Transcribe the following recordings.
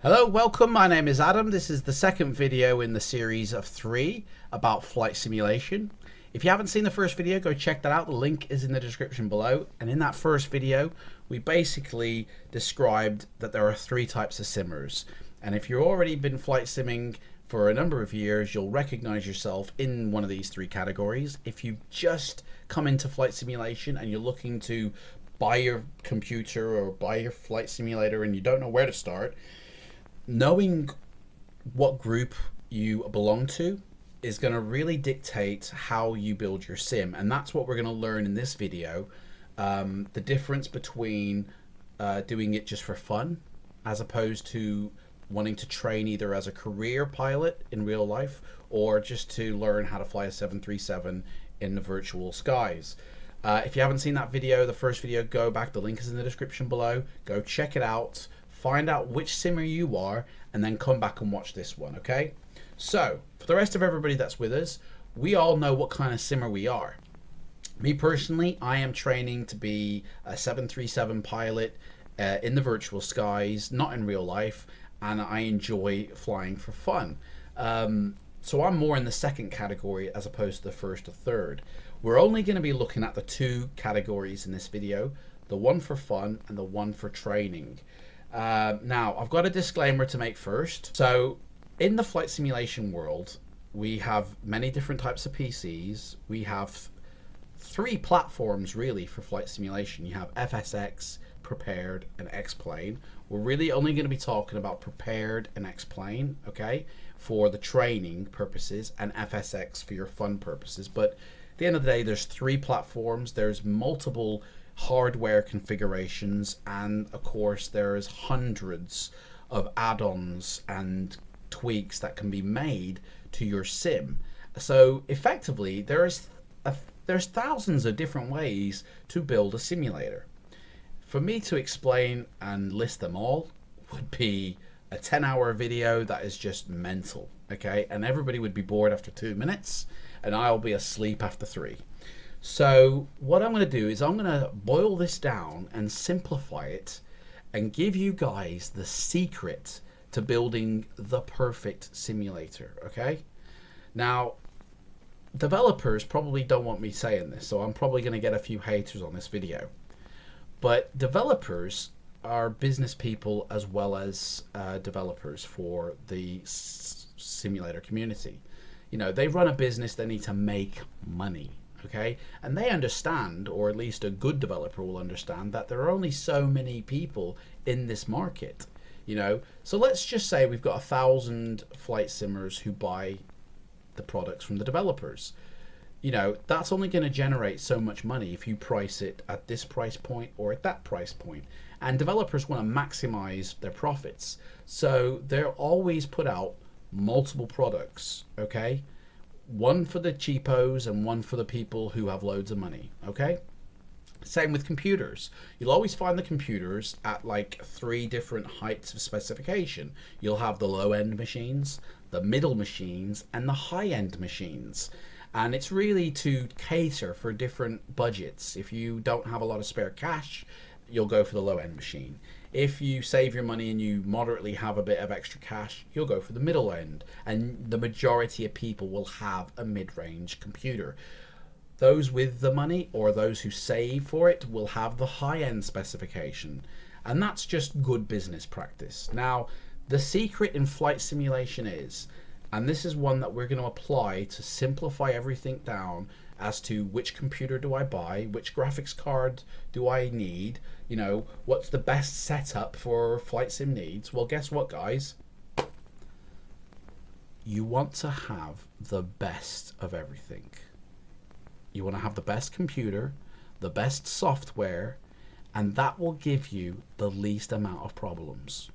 Hello, welcome. My name is Adam. This is the second video in the series of 3 about flight simulation. If you haven't seen the first video, go check that out. The link is in the description below. And in that first video, we basically described that there are 3 types of simmers. And if you've already been flight simming for a number of years, you'll recognize yourself in one of these 3 categories. If you just come into flight simulation and you're looking to buy your computer or buy your flight simulator and you don't know where to start, knowing what group you belong to is going to really dictate how you build your sim, and that's what we're going to learn in this video. The difference between doing it just for fun as opposed to wanting to train either as a career pilot in real life or just to learn how to fly a 737 in the virtual skies. If you haven't seen that video, the first video, go back. The link is in the description below. Go check it out. Find out which simmer you are, and then come back and watch this one, okay? So, for the rest of everybody that's with us, we all know what kind of simmer we are. Me personally, I am training to be a 737 pilot in the virtual skies, not in real life, and I enjoy flying for fun. So I'm more in the second category as opposed to the first or third. We're only going to be looking at the 2 categories in this video, the one for fun and the one for training. Now, I've got a disclaimer to make first. So, in the flight simulation world, we have many different types of PCs. We have 3 platforms, really, for flight simulation. You have FSX, Prepared, and X-Plane. We're really only going to be talking about Prepared and X-Plane, okay, for the training purposes, and FSX for your fun purposes. But at the end of the day, there's 3 platforms. There's multiple hardware configurations, and of course there's hundreds of add-ons and tweaks that can be made to your sim. So effectively there's thousands of different ways to build a simulator. For me to explain and list them all would be a 10-hour video that is just mental, okay, and everybody would be bored after 2 minutes and I'll be asleep after 3. So what I'm going to do is I'm going to boil this down and simplify it and give you guys the secret to building the perfect simulator, okay? Now, developers probably don't want me saying this, so I'm probably going to get a few haters on this video. But developers are business people as well as developers for the simulator community. You know, they run a business, they need to make money. Okay, and they understand, or at least a good developer will understand, that there are only so many people in this market. You know, so let's just say we've got 1,000 flight simmers who buy the products from the developers. You know, that's only going to generate so much money if you price it at this price point or at that price point. And developers want to maximize their profits, so they'll always put out multiple products. Okay. One for the cheapos and one for the people who have loads of money, okay? Same with computers. You'll always find the computers at like 3 different heights of specification. You'll have the low-end machines, the middle machines, and the high-end machines. And it's really to cater for different budgets. If you don't have a lot of spare cash, you'll go for the low-end machine. If you save your money and you moderately have a bit of extra cash, you'll go for the middle end. And the majority of people will have a mid-range computer. Those with the money, or those who save for it, will have the high-end specification. And that's just good business practice. Now, the secret in flight simulation is, and this is one that we're going to apply to simplify everything down as to which computer do I buy, which graphics card do I need, you know, what's the best setup for flight sim needs. Well, guess what, guys? You want to have the best of everything. You want to have the best computer, the best software, and that will give you the least amount of problems.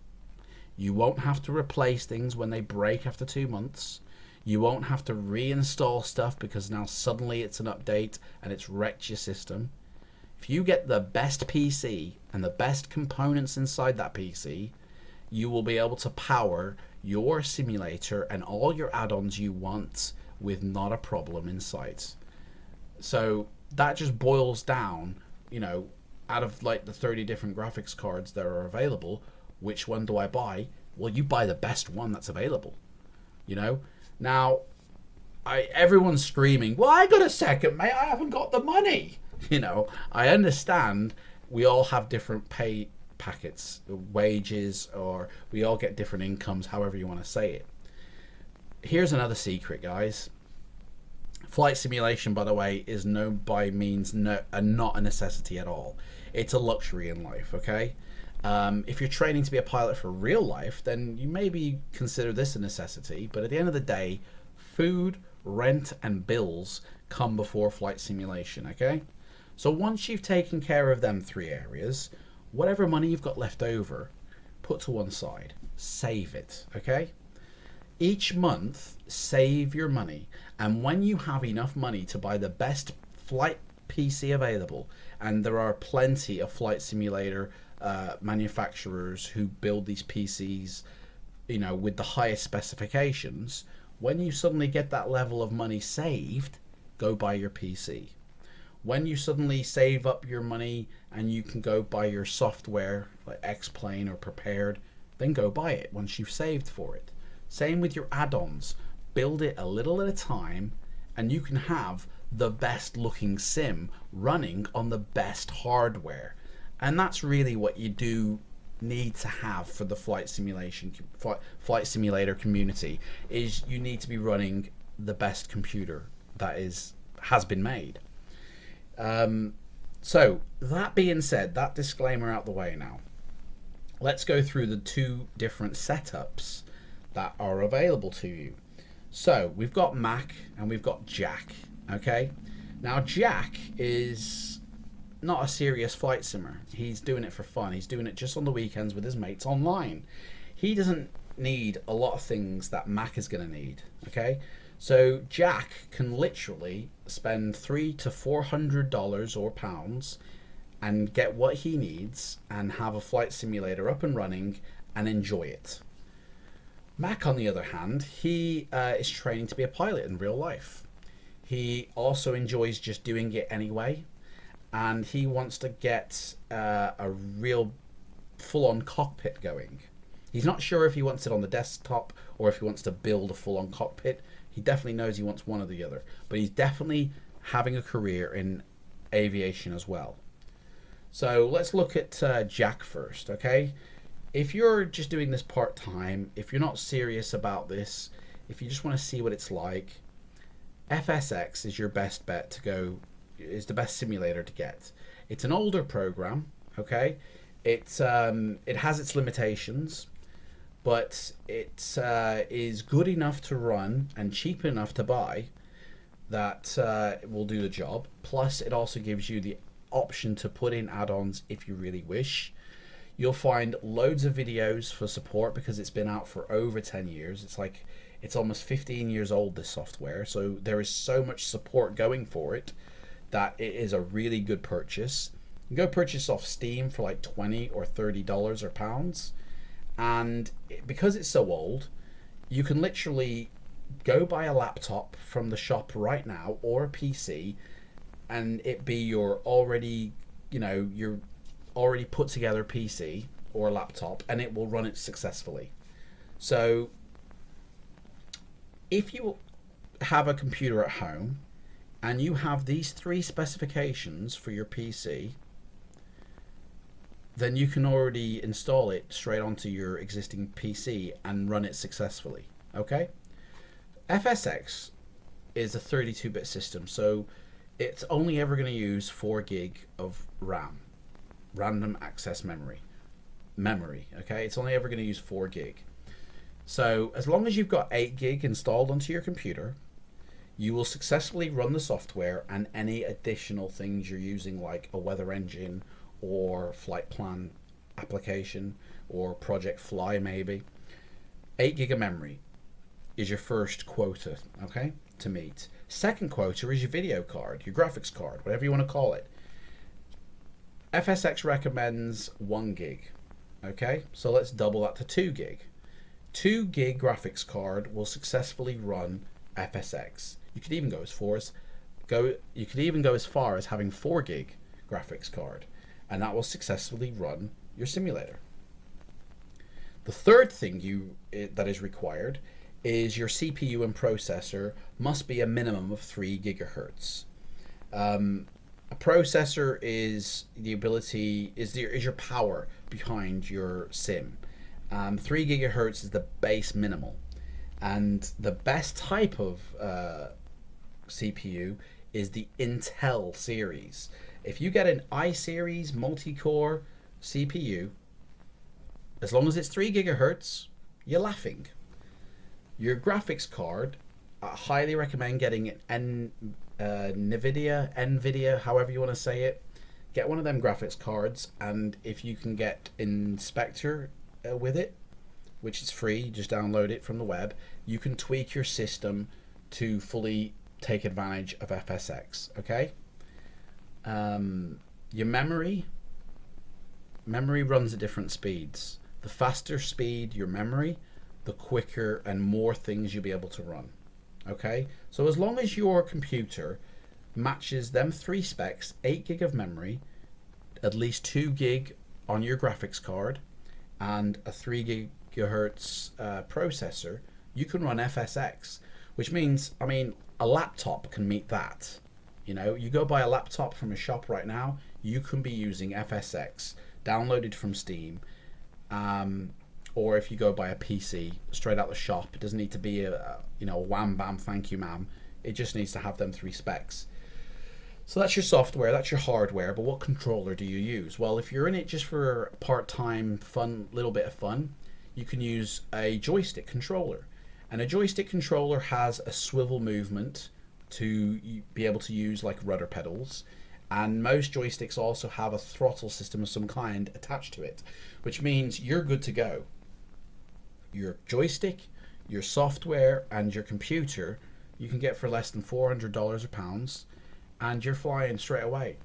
You won't have to replace things when they break after 2 months. You won't have to reinstall stuff because now suddenly it's an update and it's wrecked your system. If you get the best PC and the best components inside that PC, you will be able to power your simulator and all your add-ons you want with not a problem in sight. So that just boils down, you know, out of like the 30 different graphics cards that are available, which one do I buy? Well, you buy the best one that's available, you know. Now, everyone's screaming, well, I got a second, mate, I haven't got the money. You know, I understand we all have different pay packets, wages, or we all get different incomes, however you want to say it. Here's another secret, guys. Flight simulation, by the way, is not a necessity at all. It's a luxury in life, okay? If you're training to be a pilot for real life, then you maybe consider this a necessity, but at the end of the day, food, rent, and bills come before flight simulation, okay? So once you've taken care of them 3 areas, whatever money you've got left over, put to one side, save it, okay? Each month, save your money, and when you have enough money to buy the best flight PC available, and there are plenty of flight simulator manufacturers who build these PCs, you know, with the highest specifications, when you suddenly get that level of money saved, go buy your PC. When you suddenly save up your money and you can go buy your software like X-Plane or Prepared, then go buy it once you've saved for it. Same with your add-ons. Build it a little at a time and you can have the best looking sim running on the best hardware. And that's really what you do need to have for the flight simulator community, is you need to be running the best computer that has been made. So that being said, that disclaimer out the way now, let's go through the 2 different setups that are available to you. So we've got Mac and we've got Jack. Okay, now Jack is not a serious flight simmer. He's doing it for fun. He's doing it just on the weekends with his mates online. He doesn't need a lot of things that Mac is going to need. Okay, so Jack can literally spend $300 to $400 or pounds and get what he needs and have a flight simulator up and running and enjoy it. Mac, on the other hand, he is training to be a pilot in real life. He also enjoys just doing it anyway, and he wants to get a real full-on cockpit going. He's not sure if he wants it on the desktop or if he wants to build a full-on cockpit. He definitely knows he wants one or the other, but he's definitely having a career in aviation as well. So let's look at Jack first, okay? If you're just doing this part-time, if you're not serious about this, if you just want to see what it's like, FSX is your best bet to go, is the best simulator to get. It's an older program, okay? It has its limitations, but it is good enough to run and cheap enough to buy that it will do the job. Plus, it also gives you the option to put in add-ons if you really wish. You'll find loads of videos for support because it's been out for over 10 years. It's almost 15 years old, this software. So there is so much support going for it that it is a really good purchase. You can go purchase off Steam for like $20 or $30 or pounds. And because it's so old, you can literally go buy a laptop from the shop right now or a PC, and it be your already, your already put together PC or laptop, and it will run it successfully. So if you have a computer at home and you have these 3 specifications for your PC, then you can already install it straight onto your existing PC and run it successfully. Okay? FSX is a 32-bit system, so it's only ever going to use 4 gig of RAM, random access memory. Okay? It's only ever going to use 4 gig. So as long as you've got 8 gig installed onto your computer, you will successfully run the software and any additional things you're using, like a weather engine or flight plan application or Project Fly maybe. 8 gig of memory is your first quota, okay, to meet. Second quota is your video card, your graphics card, whatever you want to call it. FSX recommends 1 gig, okay? So let's double that to 2 gig. 2 gig graphics card will successfully run FSX. You could even go as far as having 4 gig graphics card, and that will successfully run your simulator. The third thing that is required is your CPU and processor must be a minimum of 3 gigahertz. A processor is your power behind your sim. 3 gigahertz is the base minimal, and the best type of CPU is the Intel series. If you get an i-series multi-core CPU, as long as it's 3 gigahertz, you're laughing. Your graphics card, I highly recommend getting an NVIDIA, however you want to say it. Get one of them graphics cards, and if you can get Inspector with it, which is free, you just download it from the web, you can tweak your system to fully take advantage of FSX, okay? Your memory runs at different speeds. The faster speed your memory, the quicker and more things you'll be able to run. Okay, so as long as your computer matches them 3 specs, 8 gig of memory, at least 2 gig on your graphics card, and a 3 gigahertz processor, you can run FSX, which means, I mean, a laptop can meet that. You know, you go buy a laptop from a shop right now, you can be using FSX downloaded from Steam, or if you go buy a PC straight out the shop. It doesn't need to be a wham bam thank you ma'am. It just needs to have them 3 specs. So that's your software, that's your hardware, but what controller do you use? Well, if you're in it just for part-time fun, little bit of fun, you can use a joystick controller. And a joystick controller has a swivel movement to be able to use like rudder pedals, and most joysticks also have a throttle system of some kind attached to it, which means you're good to go. Your joystick, your software, and your computer you can get for less than $400 or pounds, and you're flying straight away.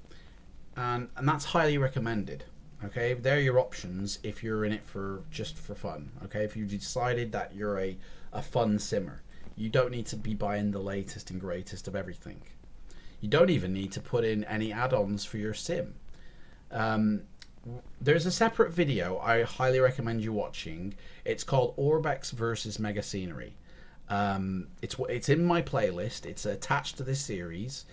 And that's highly recommended. Okay, they're your options if you're in it for just for fun. Okay, if you decided that you're a fun simmer, you don't need to be buying the latest and greatest of everything. You don't even need to put in any add-ons for your sim. There's a separate video I highly recommend you watching. It's called Orbex versus Mega Scenery. It's in my playlist. It's attached to this series,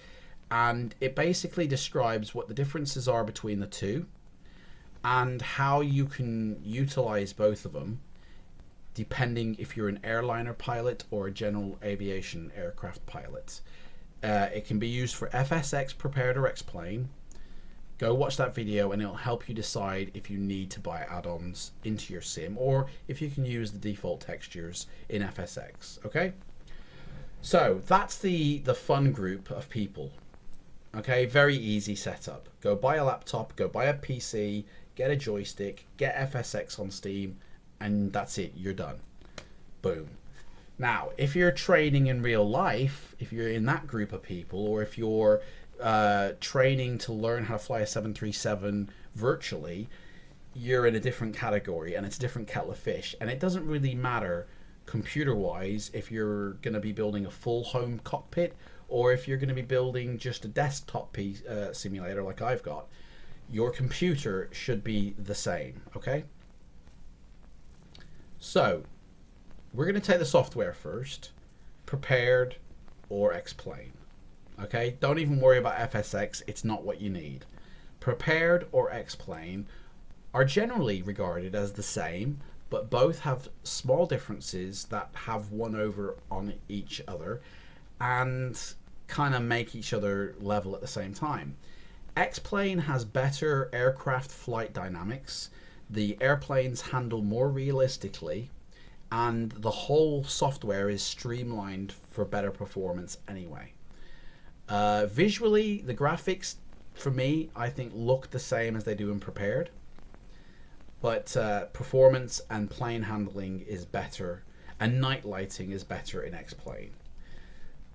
and it basically describes what the differences are between the two and how you can utilize both of them depending if you're an airliner pilot or a general aviation aircraft pilot. It can be used for FSX, Prepared, or X-Plane. Go watch that video and it'll help you decide if you need to buy add-ons into your sim or if you can use the default textures in FSX, okay? So that's the fun group of people, okay? Very easy setup. Go buy a laptop, go buy a PC, get a joystick, get FSX on Steam, and that's it, you're done. Boom. Now, if you're training in real life, if you're in that group of people, or if you're training to learn how to fly a 737 virtually, you're in a different category, and it's a different kettle of fish. And it doesn't really matter computer-wise if you're going to be building a full home cockpit or if you're going to be building just a desktop simulator like I've got. Your computer should be the same, okay? So, we're going to take the software first, Prepared or X-Plane. Okay, don't even worry about FSX, it's not what you need. Prepared or X-Plane are generally regarded as the same, but both have small differences that have one over on each other and kind of make each other level at the same time. X-Plane has better aircraft flight dynamics, the airplanes handle more realistically, and the whole software is streamlined for better performance anyway. Visually, the graphics, for me, I think look the same as they do in Prepared, but performance and plane handling is better, and night lighting is better in X-Plane.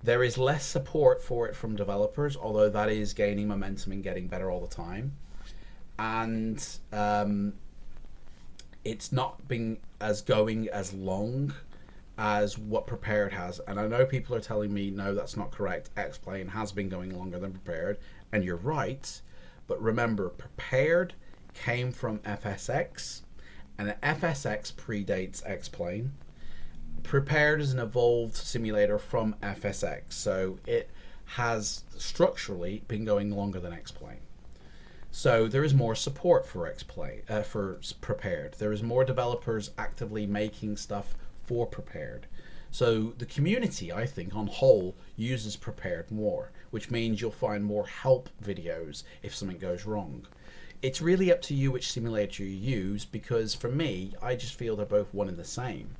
There is less support for it from developers, although that is gaining momentum and getting better all the time. And it's not been going as long as what Prepared has. And I know people are telling me, no, that's not correct. X-Plane has been going longer than Prepared. And you're right. But remember, Prepared came from FSX. And FSX predates X-Plane. Prepared is an evolved simulator from FSX, so it has structurally been going longer than X-Plane. So there is more support for X-Plane, for Prepared. There is more developers actively making stuff for Prepared. So the community, I think, on whole, uses Prepared more, which means you'll find more help videos if something goes wrong. It's really up to you which simulator you use, because for me, I just feel they're both one and the same.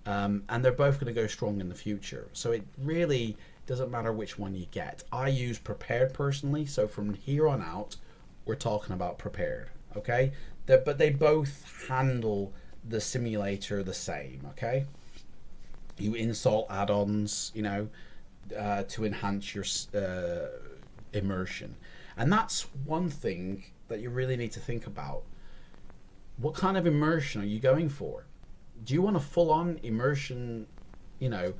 And they're both going to go strong in the future. So it really doesn't matter which one you get. I use Prepared personally, so from here on out, we're talking about Prepared, okay? But they both handle the simulator the same, okay? You install add-ons, you know, to enhance your immersion. And that's one thing that you really need to think about. What kind of immersion are you going for? Do you want a full-on immersion, you know,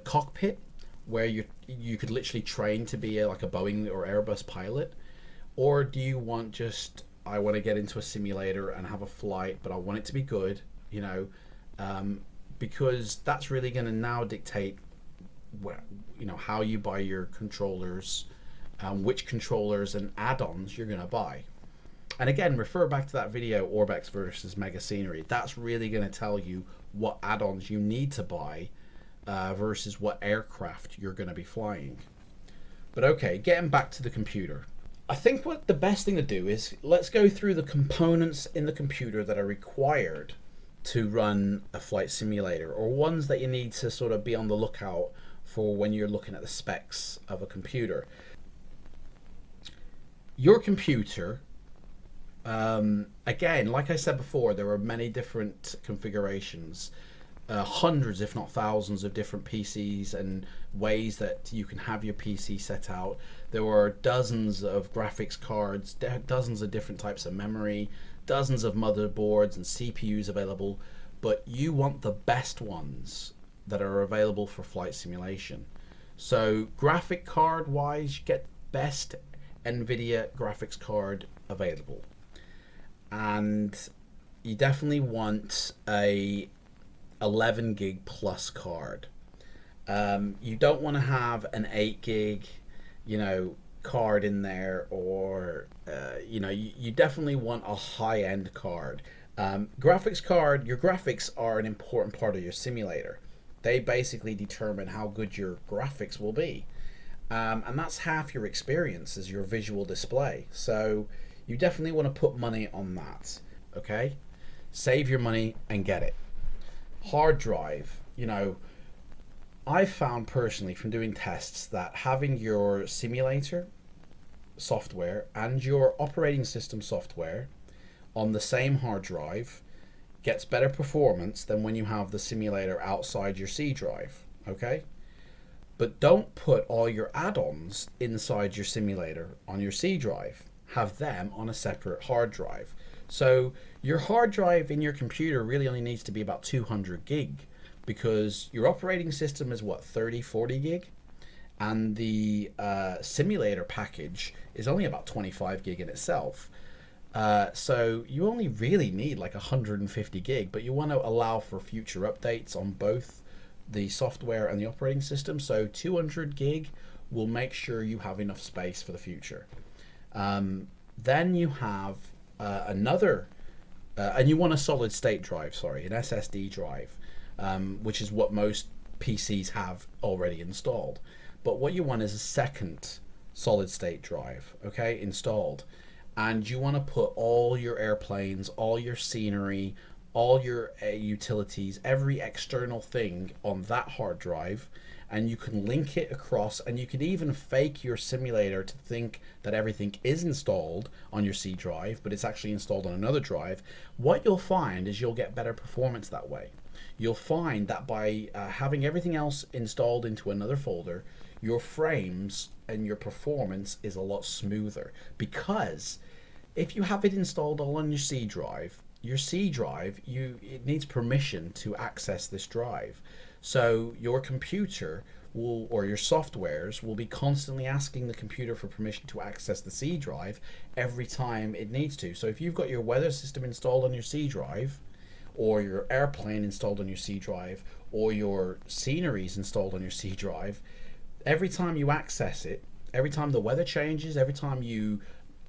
cockpit where you could literally train to be like a Boeing or Airbus pilot? Or do you want just, I want to get into a simulator and have a flight, but I want it to be good, you know, because that's really going to now dictate, you know, how you buy your controllers, which controllers and add-ons you're going to buy. And again, refer back to that video, Orbex versus Mega Scenery. That's really going to tell you what add-ons you need to buy versus what aircraft you're going to be flying. But okay, getting back to the computer. I think what the best thing to do is, let's go through the components in the computer that are required to run a flight simulator, or ones that you need to sort of be on the lookout for when you're looking at the specs of a computer. Your computer, again, like I said before, there are many different configurations, hundreds if not thousands of different PCs and ways that you can have your PC set out. There are dozens of graphics cards, dozens of different types of memory, dozens of motherboards and CPUs available, but you want the best ones that are available for flight simulation. So graphic card wise, you get best NVIDIA graphics card available, and you definitely want a 11 gig plus card. You don't want to have an 8 gig, you know, card in there, or you know, you definitely want a high-end card. Graphics card, your graphics are an important part of your simulator. They basically determine how good your graphics will be. And that's half your experience, is your visual display. So you definitely want to put money on that, okay? Save your money and get it. Hard drive, you know, I've found personally from doing tests that having your simulator software and your operating system software on the same hard drive gets better performance than when you have the simulator outside your C drive, okay? But don't put all your add-ons inside your simulator on your C drive. Have them on a separate hard drive. So your hard drive in your computer really only needs to be about 200 gig, because your operating system is what, 30, 40 gig? And the simulator package is only about 25 gig in itself. So you only really need like 150 gig, but you want to allow for future updates on both the software and the operating system. So 200 gig will make sure you have enough space for the future. Then you have another, and you want a solid state drive, sorry, an SSD drive, which is what most PCs have already installed. But what you want is a second solid state drive, okay, installed. And you want to put all your airplanes, all your scenery, all your utilities, every external thing on that hard drive, and you can link it across, and you can even fake your simulator to think that everything is installed on your C drive, but it's actually installed on another drive. What you'll find is you'll get better performance that way. You'll find that by having everything else installed into another folder, your frames and your performance is a lot smoother, because if you have it installed all on your C drive, it needs permission to access this drive. So your computer will, or your softwares will be constantly asking the computer for permission to access the C drive every time it needs to. So if you've got your weather system installed on your C drive, or your airplane installed on your C drive, or your sceneries installed on your C drive, every time you access it, every time the weather changes, every time you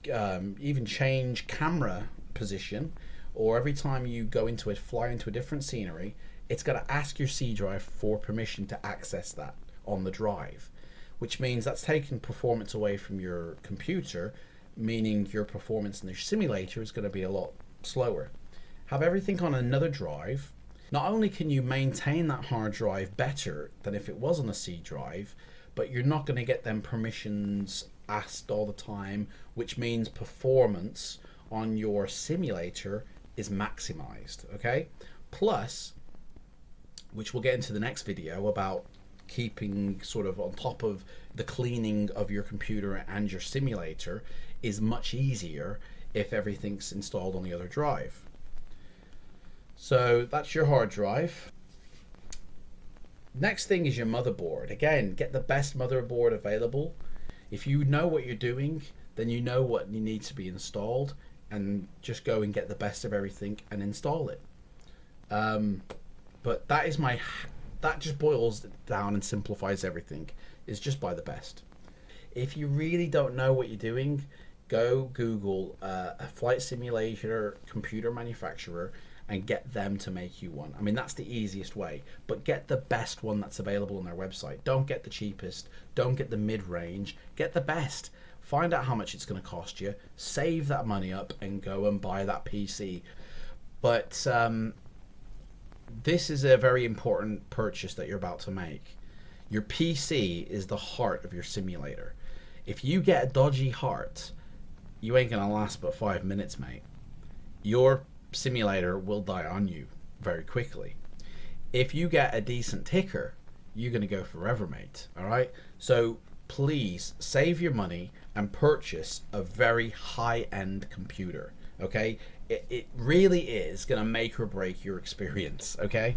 even change camera position, or every time you go into it, fly into a different scenery, it's going to ask your C drive for permission to access that on the drive, which means that's taking performance away from your computer, meaning your performance in the simulator is going to be a lot slower. Have everything on another drive. Not only can you maintain that hard drive better than if it was on a C drive, but you're not going to get them permissions asked all the time, which means performance on your simulator is maximized, okay? Plus, which we'll get into the next video about keeping sort of on top of the cleaning of your computer and your simulator, is much easier if everything's installed on the other drive. So that's your hard drive. Next thing is your motherboard. Again, get the best motherboard available. If you know what you're doing, then you know what needs to be installed, and just go and get the best of everything and install it. But that just boils down and simplifies everything, is just buy the best. If you really don't know what you're doing, go Google a flight simulator computer manufacturer and get them to make you one. I mean, that's the easiest way, but get the best one that's available on their website. Don't get the cheapest, don't get the mid-range, get the best. Find out how much it's going to cost you, save that money up, and go and buy that PC. But this is a very important purchase that you're about to make. Your PC is the heart of your simulator. If you get a dodgy heart, you ain't gonna last but 5 minutes, mate. Your simulator will die on you very quickly. If you get a decent ticker, you're gonna go forever, mate. All right, so please save your money and purchase a very high-end computer. Okay, it really is gonna make or break your experience. Okay,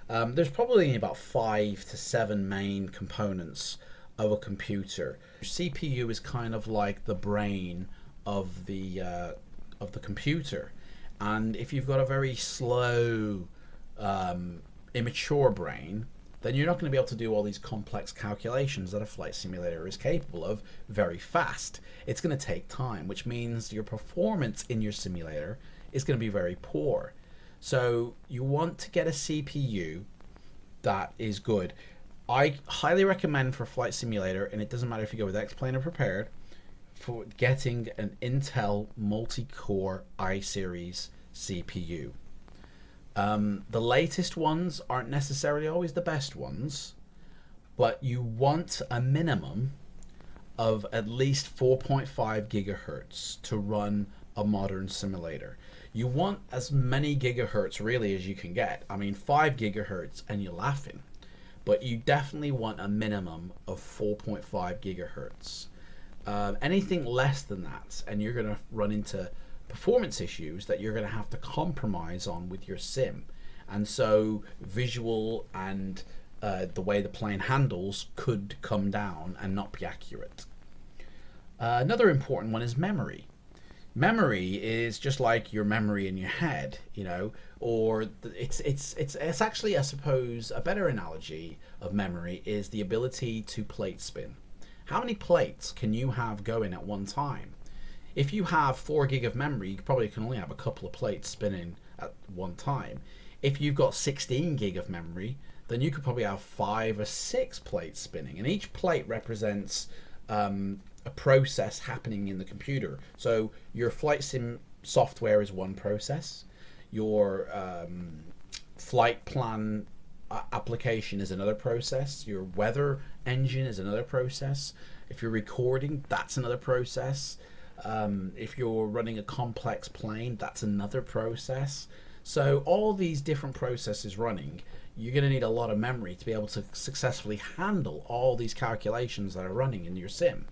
there's probably about 5 to 7 main components of a computer. Your CPU is kind of like the brain of the computer, and if you've got a very slow, immature brain, then you're not going to be able to do all these complex calculations that a flight simulator is capable of very fast. It's going to take time, which means your performance in your simulator is going to be very poor. So you want to get a CPU that is good. I highly recommend for Flight Simulator, and it doesn't matter if you go with X-Plane or Prepared, for getting an Intel multi-core i-series CPU. The latest ones aren't necessarily always the best ones, but you want a minimum of at least 4.5 gigahertz to run a modern simulator. You want as many gigahertz really as you can get. I mean, 5 gigahertz and you're laughing, but you definitely want a minimum of 4.5 gigahertz. Anything less than that, and you're going to run into performance issues that you're going to have to compromise on with your sim, and so visual and the way the plane handles could come down and not be accurate. Another important one is memory. Memory is just like your memory in your head, you know, or it's actually, I suppose, a better analogy of memory is the ability to plate spin. How many plates can you have going at one time? If you have 4 gig of memory, you probably can only have a couple of plates spinning at one time. If you've got 16 gig of memory, then you could probably have 5 or 6 plates spinning, and each plate represents a process happening in the computer. So your flight sim software is one process, your flight plan application is another process, your weather engine is another process, if you're recording, that's another process, if you're running a complex plane, that's another process. So all these different processes running, you're going to need a lot of memory to be able to successfully handle all these calculations that are running in your sim.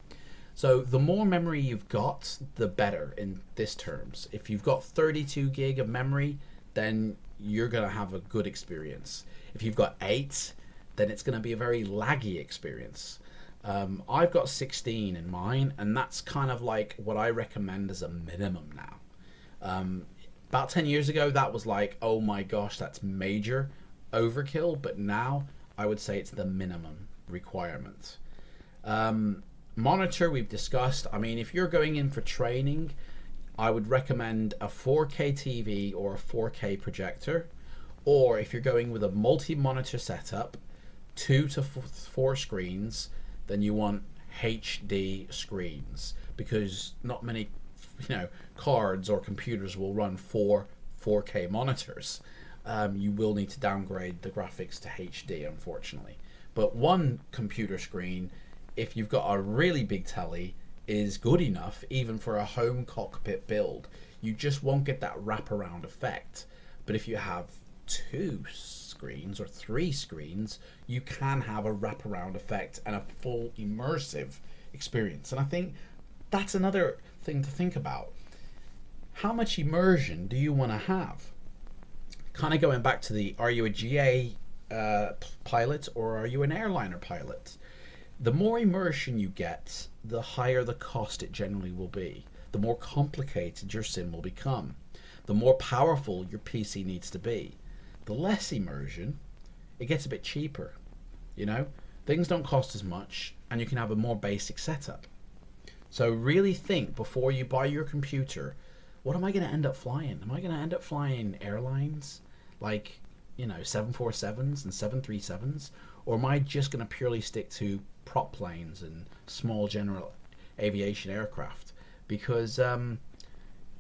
So the more memory you've got, the better in this terms. If you've got 32 gig of memory, then you're going to have a good experience. If you've got 8, then it's going to be a very laggy experience. I've got 16 in mine, and that's kind of like what I recommend as a minimum now. About 10 years ago, that was like, oh my gosh, that's major overkill, but now I would say it's the minimum requirement. Monitor, we've discussed. I mean, if you're going in for training, I would recommend a 4K TV or a 4K projector, or if you're going with a multi-monitor setup, 2 to 4 screens, then you want HD screens, because not many cards or computers will run 4K monitors. You will need to downgrade the graphics to HD, unfortunately. But one computer screen, if you've got a really big telly, is good enough even for a home cockpit build. You just won't get that wraparound effect. But if you have 2 screens or 3 screens, you can have a wraparound effect and a full immersive experience. And I think that's another thing to think about. How much immersion do you want to have? Kind of going back to the, are you a GA pilot or are you an airliner pilot? The more immersion you get, the higher the cost it generally will be. The more complicated your sim will become. The more powerful your PC needs to be. The less immersion, it gets a bit cheaper. Things don't cost as much, and you can have a more basic setup. So really think before you buy your computer, what am I going to end up flying? Am I going to end up flying airlines like 747s and 737s, or am I just going to purely stick to prop planes and small general aviation aircraft? Because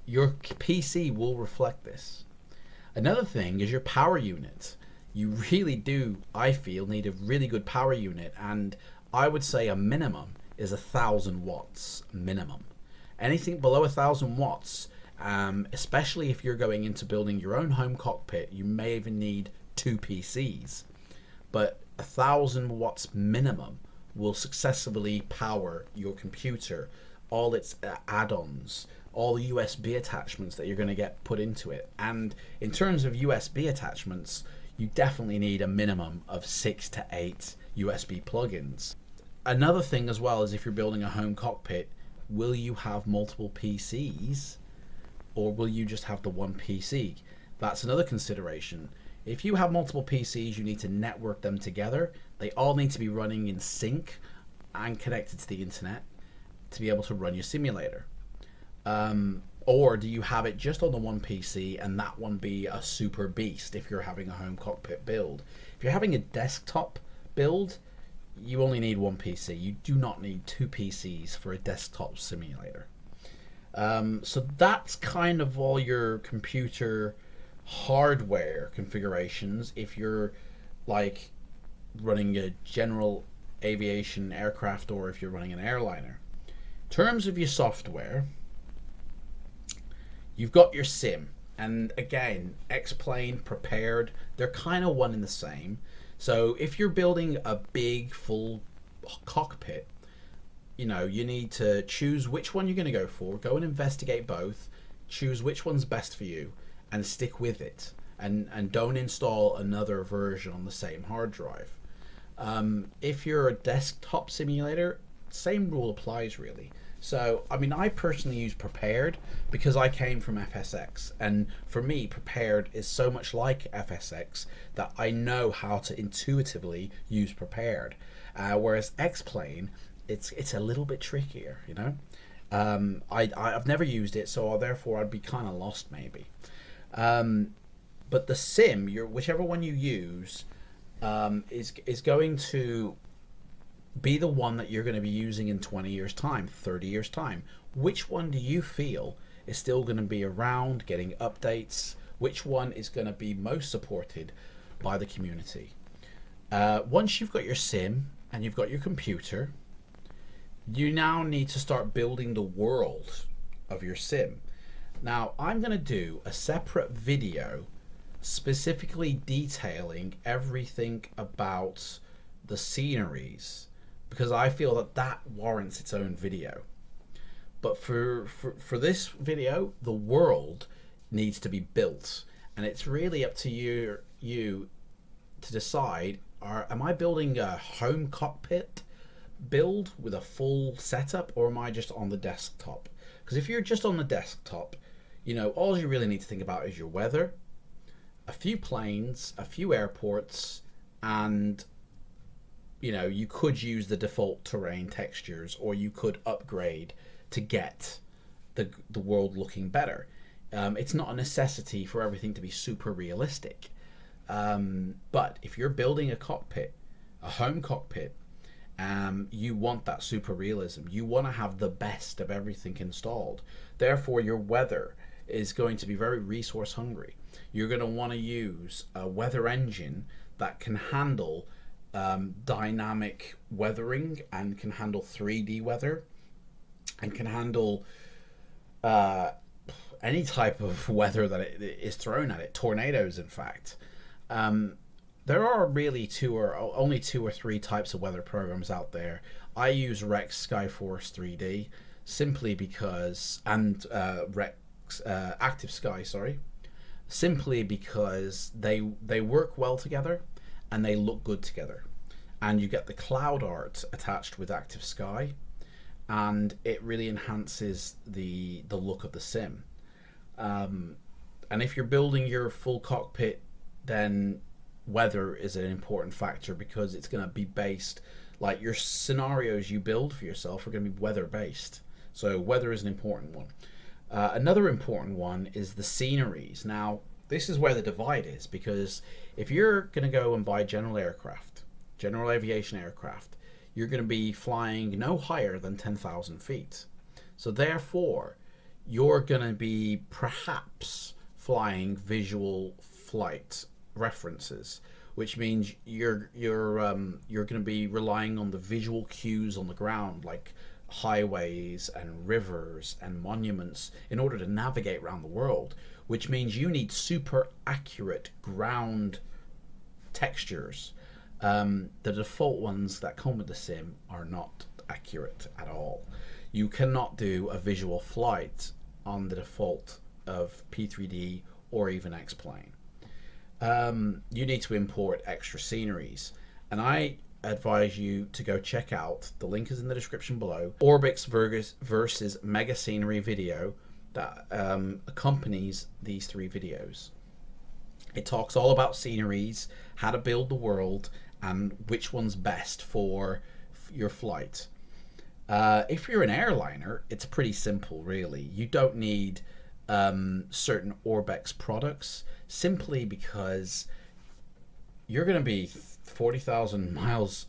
your PC will reflect this. Another thing is your power unit. You really do, I feel, need a really good power unit, and I would say a minimum is 1,000 watts minimum. Anything below 1,000 watts, especially if you're going into building your own home cockpit, you may even need 2 PCs. But 1,000 watts minimum will successfully power your computer, all its add-ons, all the USB attachments that you're going to get put into it. And in terms of USB attachments, you definitely need a minimum of 6 to 8 USB plugins. Another thing as well is, if you're building a home cockpit, will you have multiple PCs or will you just have the one PC? That's another consideration. If you have multiple PCs, you need to network them together. They all need to be running in sync and connected to the internet to be able to run your simulator. Or do you have it just on the one PC and that one be a super beast if you're having a home cockpit build? If you're having a desktop build, you only need one PC. You do not need 2 PCs for a desktop simulator. So that's kind of all your computer hardware configurations if you're like running a general aviation aircraft or if you're running an airliner. In terms of your software, you've got your sim, and again, X-Plane, Prepared, they're kind of one and the same. So if you're building a big full cockpit, you need to choose which one you're going to go for, go and investigate both, choose which one's best for you, and stick with it, and don't install another version on the same hard drive. If you're a desktop simulator, same rule applies really. So, I mean, I personally use Prepared because I came from FSX, and for me, Prepared is so much like FSX that I know how to intuitively use Prepared. Whereas X-Plane, it's a little bit trickier, I've never used it, so therefore I'd be kind of lost maybe. But the sim, whichever one you use, is going to be the one that you're going to be using in 20 years time, 30 years time. Which one do you feel is still going to be around, getting updates? Which one is going to be most supported by the community? Once you've got your sim and you've got your computer, you now need to start building the world of your sim. Now, I'm going to do a separate video specifically detailing everything about the sceneries, because I feel that warrants its own video. But for this video, the world needs to be built, and it's really up to you to decide am I building a home cockpit build with a full setup, or am I just on the desktop? Because if you're just on the desktop, you know, all you really need to think about is your weather, a few planes, a few airports, and you know, you could use the default terrain textures, or you could upgrade to get the world looking better. It's not a necessity for everything to be super realistic. But if you're building a cockpit, a home cockpit, you want that super realism. You want to have the best of everything installed. Therefore, your weather is going to be very resource hungry. You're going to want to use a weather engine that can handle dynamic weathering, and can handle 3D weather, and can handle any type of weather that it is thrown at it. Tornadoes, in fact. There are really only two or three types of weather programs out there. I use Rex Skyforce 3D simply because, and Rex Active Sky, sorry, simply because they work well together and they look good together. And you get the cloud art attached with Active Sky, and it really enhances the look of the sim. And if you're building your full cockpit, then weather is an important factor, because it's going to be based, like your scenarios you build for yourself are going to be weather based. So weather is an important one. Another important one is the sceneries. Now, this is where the divide is, because if you're going to go and buy general aviation aircraft, you're going to be flying no higher than 10,000 feet. So therefore, you're going to be perhaps flying visual flight references, which means you're going to be relying on the visual cues on the ground, like highways and rivers and monuments, in order to navigate around the world, which means you need super accurate ground textures. The default ones that come with the sim are not accurate at all. You cannot do a visual flight on the default of P3D or even X-Plane. You need to import extra sceneries, and I advise you to go check out, the link is in the description below, Orbix versus Mega Scenery video that accompanies these three videos. It talks all about sceneries, how to build the world, and which one's best for your flight. If you're an airliner, it's pretty simple, really. You don't need certain Orbex products, simply because you're going to be 40,000 miles,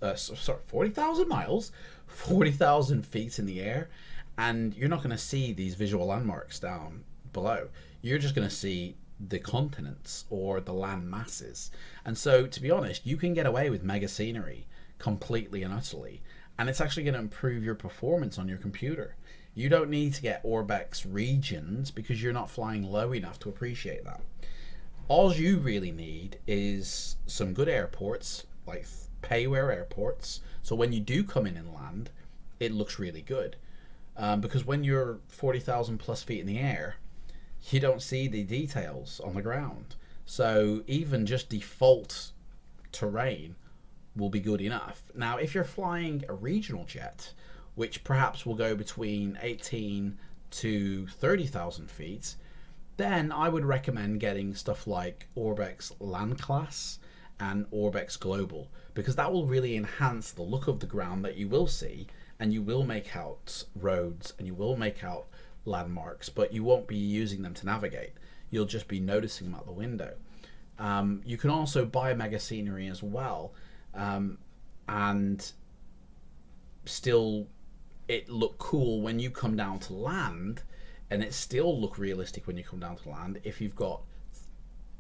40,000 feet in the air, and you're not going to see these visual landmarks down below. You're just going to see the continents or the land masses. And so, to be honest, you can get away with mega scenery completely and utterly, and it's actually going to improve your performance on your computer. You don't need to get Orbex regions, because you're not flying low enough to appreciate that. All you really need is some good airports, like payware airports, so when you do come in and land, it looks really good. Because when you're 40,000 plus feet in the air, you don't see the details on the ground. So even just default terrain will be good enough. Now, if you're flying a regional jet, which perhaps will go between 18 to 30,000 feet, then I would recommend getting stuff like Orbex Land Class and Orbex Global, because that will really enhance the look of the ground that you will see, and you will make out roads and you will make out landmarks, but you won't be using them to navigate. You'll just be noticing them out the window. You can also buy mega scenery as well, and still it look cool when you come down to land, and it still look realistic when you come down to land if you've got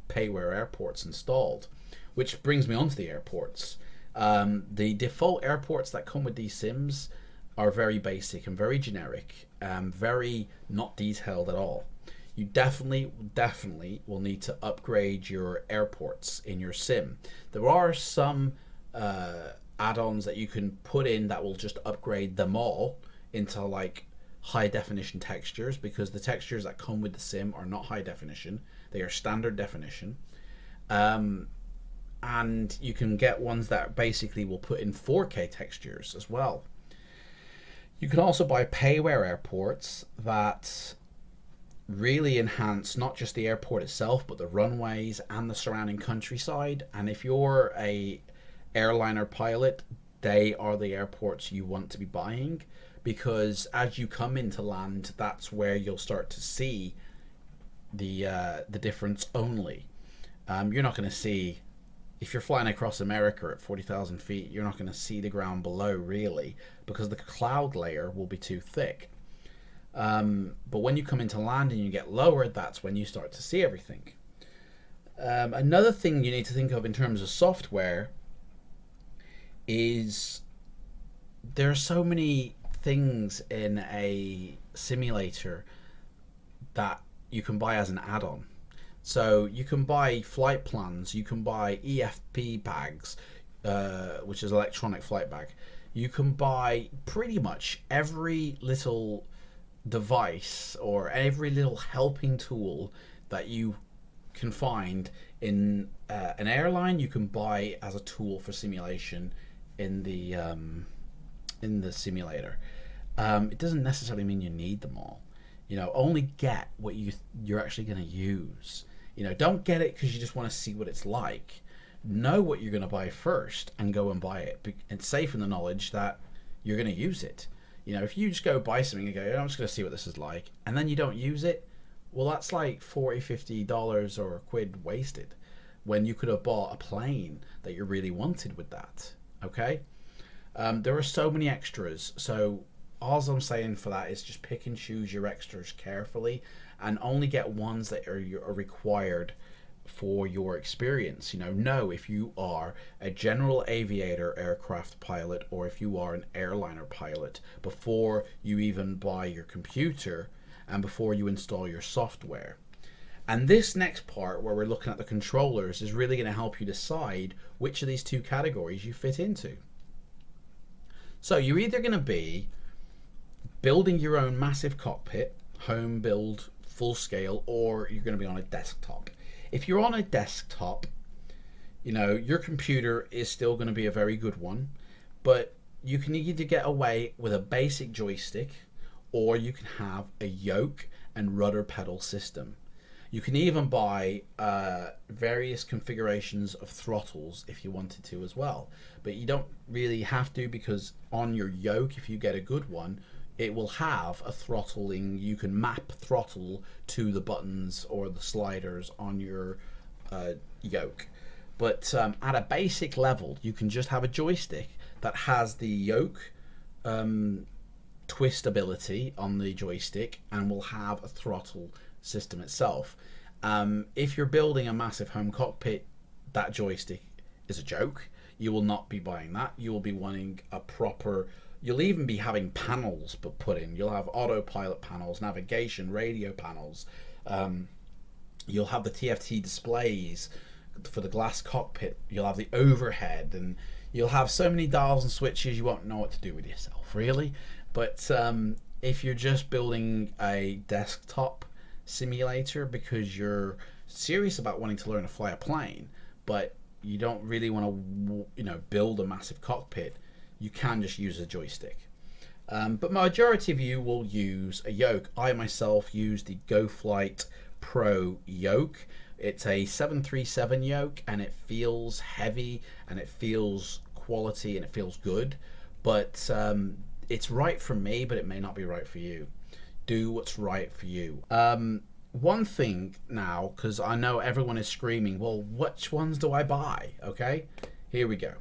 payware airports installed. Which brings me on to the airports. The default airports that come with these sims are very basic and very generic, very not detailed at all. You definitely will need to upgrade your airports in your sim. There are some add-ons that you can put in that will just upgrade them all into like high definition textures, because the textures that come with the sim are not high definition, they are standard definition. And you can get ones that basically will put in 4K textures as well. You can also buy payware airports that really enhance not just the airport itself, but the runways and the surrounding countryside. And if you're a airliner pilot, they are the airports you want to be buying, because as you come into land, that's where you'll start to see the difference only. You're not going to see, if you're flying across America at 40,000 feet, you're not going to see the ground below really, because the cloud layer will be too thick. But when you come into land and you get lower, that's when you start to see everything. Another thing you need to think of in terms of software is there are so many things in a simulator that you can buy as an add-on. So you can buy flight plans, you can buy EFP bags, which is electronic flight bag. You can buy pretty much every little device or every little helping tool that you can find in an airline. You can buy as a tool for simulation in the simulator. It doesn't necessarily mean you need them all. You know, only get what you're actually going to use. You know, don't get it because you just want to see what it's like. Know what you're going to buy first and go and buy it. And safe in the knowledge that you're going to use it. You know, if you just go buy something and go, I'm just going to see what this is like, and then you don't use it, well, that's like $40, $50 or a quid wasted when you could have bought a plane that you really wanted with that. Okay? There are so many extras. So all I'm saying for that is just pick and choose your extras carefully and only get ones that are required for your experience. You know if you are a general aviator aircraft pilot or if you are an airliner pilot before you even buy your computer and before you install your software. And this next part where we're looking at the controllers is really going to help you decide which of these two categories you fit into. So you're either going to be building your own massive cockpit, home build, full scale, or you're going to be on a desktop. If you're on a desktop, you know, your computer is still going to be a very good one, but you can either get away with a basic joystick or you can have a yoke and rudder pedal system. You can even buy various configurations of throttles if you wanted to as well, but you don't really have to, because on your yoke, if you get a good one, it will have a throttling. You can map throttle to the buttons or the sliders on your yoke. But at a basic level, you can just have a joystick that has the yoke twist ability on the joystick and will have a throttle system itself. If you're building a massive home cockpit, that joystick is a joke. You will not be buying that. You will be wanting a proper, you'll even be having panels put in. You'll have autopilot panels, navigation, radio panels. You'll have the TFT displays for the glass cockpit. You'll have the overhead, and you'll have so many dials and switches you won't know what to do with yourself, really. But if you're just building a desktop simulator because you're serious about wanting to learn to fly a plane, but you don't really want to, you know, build a massive cockpit, you can just use a joystick. But majority of you will use a yoke. I myself use the GoFlight Pro yoke. It's a 737 yoke, and it feels heavy, and it feels quality, and it feels good. But it's right for me, but it may not be right for you. Do what's right for you. One thing now, because I know everyone is screaming, well, which ones do I buy? Okay, here we go.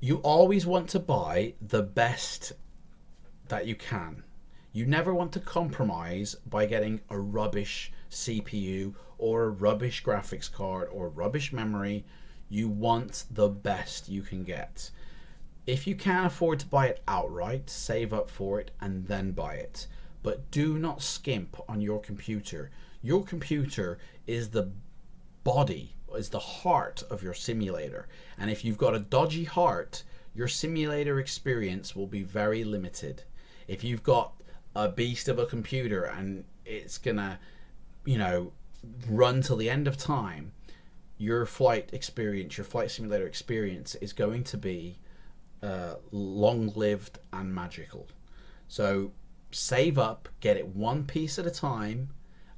You always want to buy the best that you can. You never want to compromise by getting a rubbish CPU or a rubbish graphics card or rubbish memory. You want the best you can get. If you can't afford to buy it outright, save up for it and then buy it. But do not skimp on your computer. Your computer is the body, is the heart of your simulator. And if you've got a dodgy heart, your simulator experience will be very limited. If you've got a beast of a computer and it's gonna, you know, run till the end of time, your flight experience, your flight simulator experience is going to be long-lived and magical. So save up, get it one piece at a time,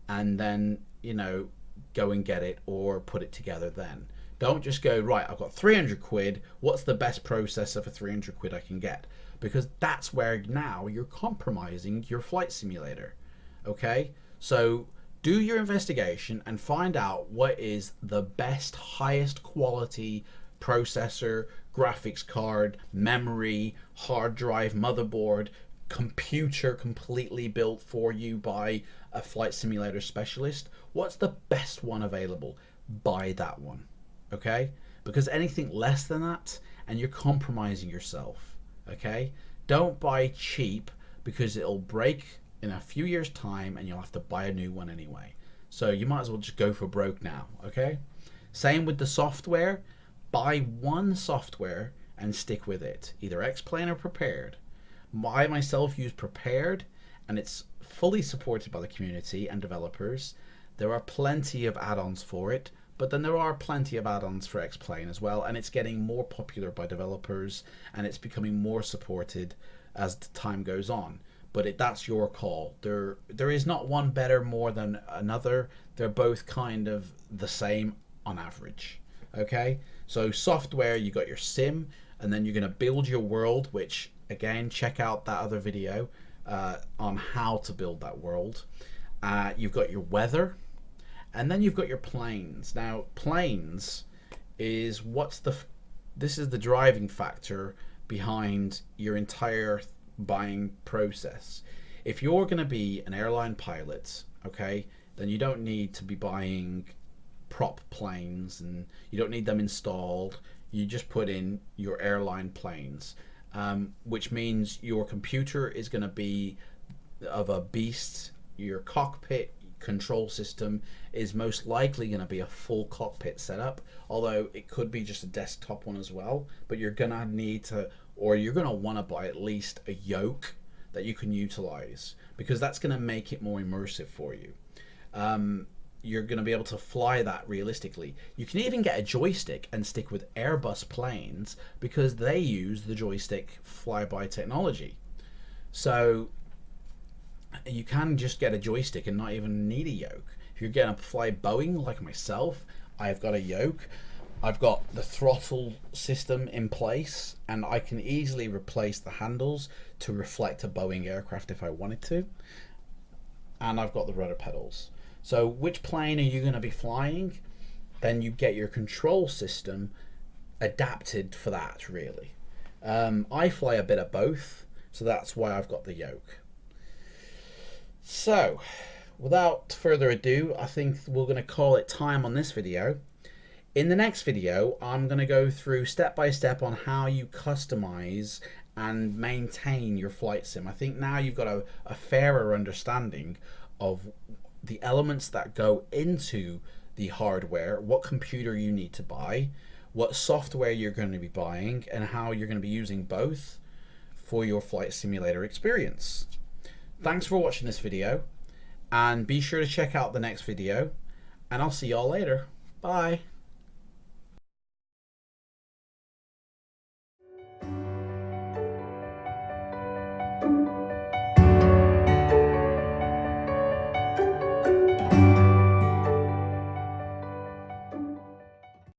and then, you know, go and get it or put it together then. Don't just go, right, I've got 300 quid, what's the best processor for 300 quid I can get? Because that's where now you're compromising your flight simulator. Okay, so do your investigation and find out what is the best, highest quality processor, graphics card, memory, hard drive, motherboard, computer completely built for you by a flight simulator specialist. What's the best one available? Buy that one. Okay, because anything less than that and you're compromising yourself. Okay, don't buy cheap because it'll break in a few years time and you'll have to buy a new one anyway. So you might as well just go for broke now. Okay, same with the software. Buy one software and stick with it, either X-Plane or Prepared. I myself use Prepared and it's fully supported by the community and developers. There are plenty of add-ons for it, but then there are plenty of add-ons for X-Plane as well, and it's getting more popular by developers and it's becoming more supported as the time goes on. But that's your call. There is not one better more than another. They're both kind of the same on average. Okay, so software, you got your sim, and then you're going to build your world, which again, check out that other video on how to build that world. You've got your weather, and then you've got your planes. Now, planes is this is the driving factor behind your entire buying process. If you're going to be an airline pilot, okay, then you don't need to be buying prop planes and you don't need them installed. You just put in your airline planes, which means your computer is going to be of a beast. Your cockpit control system is most likely going to be a full cockpit setup, although it could be just a desktop one as well. But you're going to need to, or you're going to want to buy at least a yoke that you can utilize, because that's going to make it more immersive for you. You're going to be able to fly that realistically. You can even get a joystick and stick with Airbus planes because they use the joystick flyby technology. So you can just get a joystick and not even need a yoke. If you're going to fly Boeing like myself, I've got a yoke. I've got the throttle system in place and I can easily replace the handles to reflect a Boeing aircraft if I wanted to. And I've got the rudder pedals. So which plane are you going to be flying? Then you get your control system adapted for that, really. I fly a bit of both, so that's why I've got the yoke. So without further ado, I think we're going to call it time on this video. In the next video, I'm going to go through step by step on how you customize and maintain your flight sim. I think now you've got a fairer understanding of the elements that go into the hardware, what computer you need to buy, what software you're going to be buying, and how you're going to be using both for your flight simulator experience. Thanks for watching this video, and be sure to check out the next video, and I'll see y'all later. Bye.